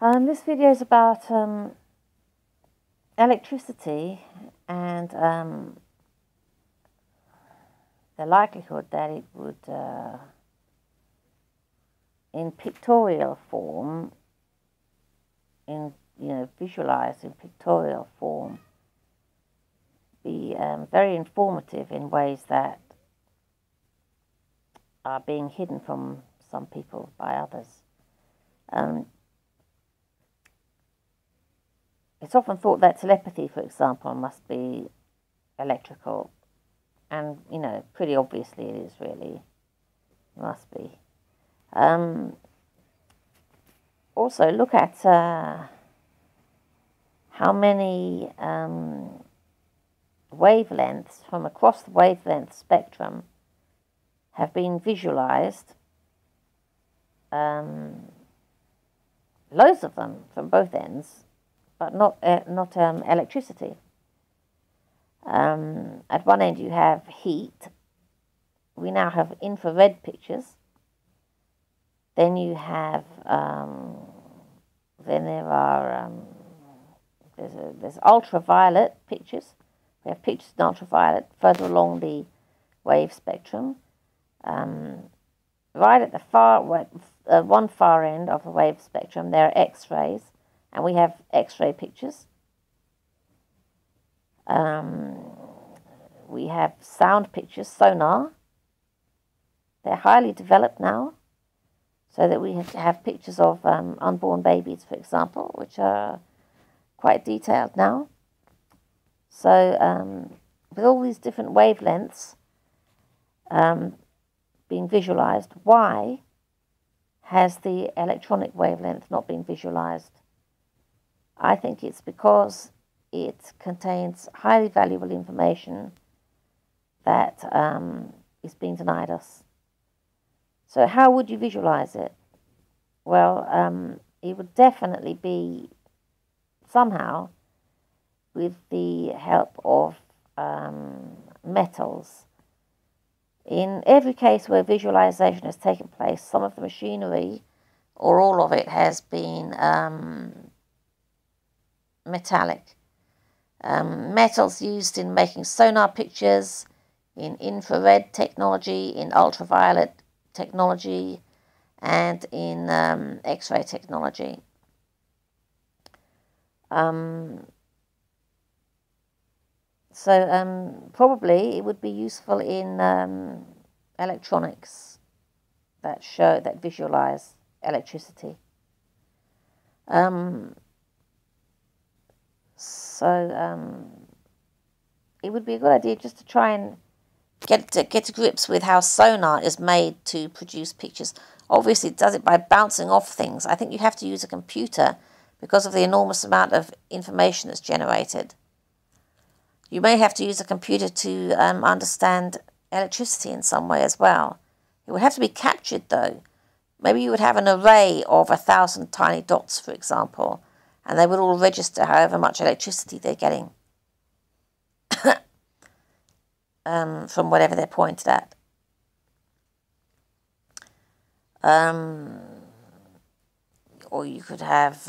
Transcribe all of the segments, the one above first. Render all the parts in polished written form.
This video is about electricity and the likelihood that it would, in pictorial form, visualized in pictorial form, be very informative in ways that are being hidden from some people by others. It's often thought that telepathy, for example, must be electrical, and, pretty obviously it is really. It must be. Also, look at how many wavelengths from across the wavelength spectrum have been visualized. Loads of them from both ends, but not electricity. At one end you have heat. We now have infrared pictures. Then you have there's ultraviolet pictures. We have pictures in ultraviolet further along the wave spectrum. Right at the one far end of the wave spectrum, there are X-rays, and we have X-ray pictures. We have sound pictures, sonar. They're highly developed now, so that we have pictures of unborn babies, for example, which are quite detailed now. So with all these different wavelengths being visualized, why has the electronic wavelength not been visualized? I think it's because it contains highly valuable information that is being denied us. So how would you visualize it? Well, it would definitely be somehow with the help of metals. In every case where visualization has taken place, some of the machinery or all of it has been metallic. Metals used in making sonar pictures, in infrared technology, in ultraviolet technology, and in X-ray technology. So probably it would be useful in electronics that visualize electricity. It would be a good idea just to try and get to grips with how sonar is made to produce pictures. Obviously, it does it by bouncing off things. I think you have to use a computer because of the enormous amount of information that's generated. You may have to use a computer to understand electricity in some way as well. It would have to be captured, though. Maybe you would have an array of 1,000 tiny dots, for example, and they would all register however much electricity they're getting from whatever they're pointed at. Or you could have...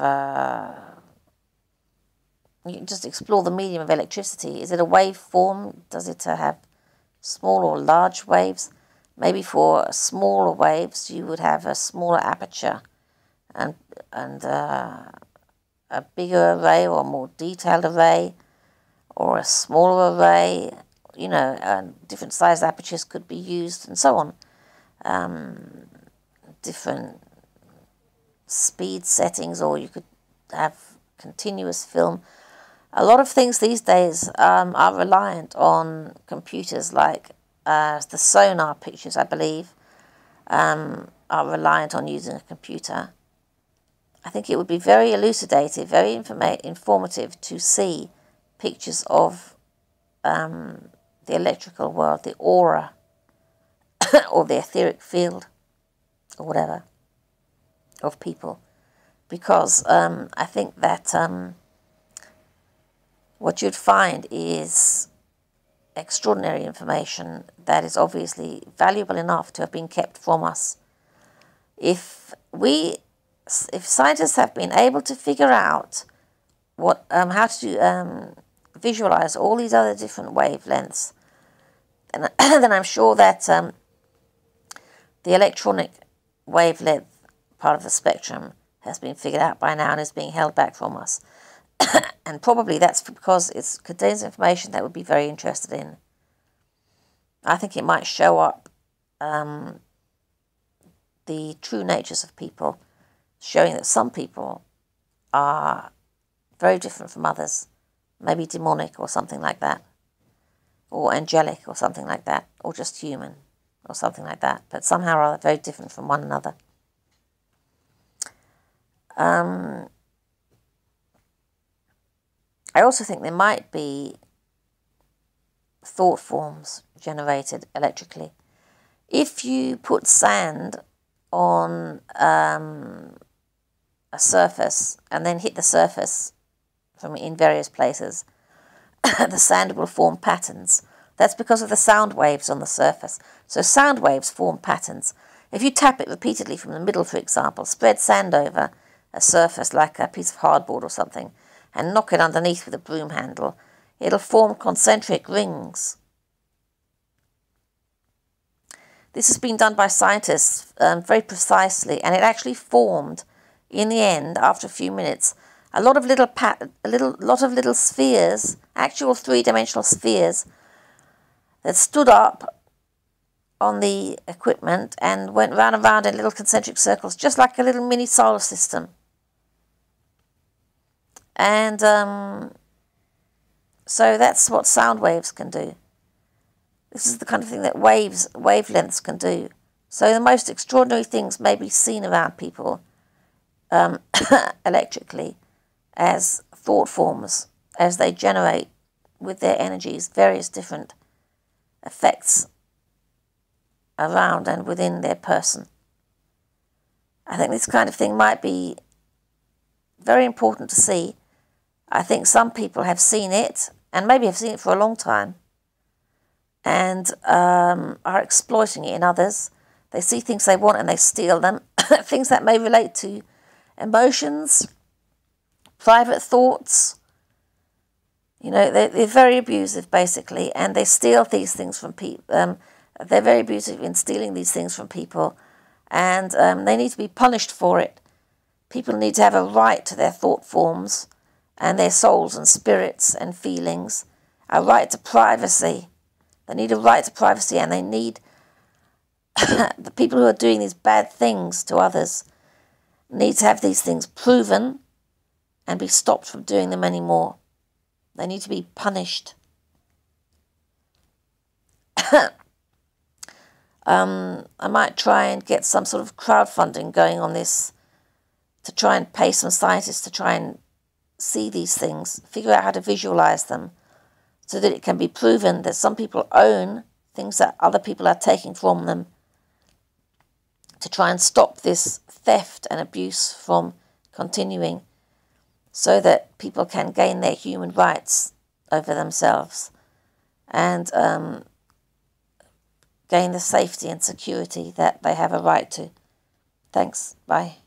you can just explore the medium of electricity. Is it a wave form? Does it have small or large waves? Maybe for smaller waves, you would have a smaller aperture and a bigger array or a more detailed array, or a smaller array. Different size apertures could be used, and so on. Different speed settings, or you could have continuous film. A lot of things these days are reliant on computers, like the sonar pictures, I believe, are reliant on using a computer. I think it would be very elucidative, very informative to see pictures of the electrical world, the aura, or the etheric field, or whatever, of people. Because I think that what you'd find is extraordinary information that is obviously valuable enough to have been kept from us. If we if scientists have been able to figure out what how to visualize all these other different wavelengths, and then I'm sure that the electronic wavelength part of the spectrum has been figured out by now and is being held back from us. And probably that's because it contains information that we'd be very interested in. I think it might show up the true natures of people, showing that some people are very different from others, maybe demonic or something like that, or angelic or something like that, or just human or something like that, but somehow or other very different from one another. I also think there might be thought forms generated electrically. If you put sand on a surface and then hit the surface from in various places, the sand will form patterns. That's because of the sound waves on the surface. So sound waves form patterns. If you tap it repeatedly from the middle, for example, spread sand over a surface like a piece of hardboard or something, and knock it underneath with a broom handle, it'll form concentric rings. This has been done by scientists very precisely, and it actually formed, in the end, after a few minutes, a lot of little spheres, actual three-dimensional spheres, that stood up on the equipment and went round and round in little concentric circles, just like a little mini solar system. And so that's what sound waves can do. This is the kind of thing that wavelengths can do. So the most extraordinary things may be seen around people electrically as thought forms, as they generate with their energies various different effects around and within their person. I think this kind of thing might be very important to see. I think some people have seen it, and maybe have seen it for a long time, and are exploiting it in others. They see things they want and they steal them, things that may relate to emotions, private thoughts. You know, they're very abusive, basically, and they steal these things from people. They're very abusive in stealing these things from people, and they need to be punished for it. People need to have a right to their thought forms and their souls and spirits and feelings, a right to privacy. They need a right to privacy, and they need the people who are doing these bad things to others need to have these things proven and be stopped from doing them anymore. They need to be punished. I might try and get some sort of crowdfunding going on this to try and pay some scientists to try and see these things, figure out how to visualize them, so that it can be proven that some people own things that other people are taking from them, to try and stop this theft and abuse from continuing, so that people can gain their human rights over themselves and gain the safety and security that they have a right to. Thanks. Bye.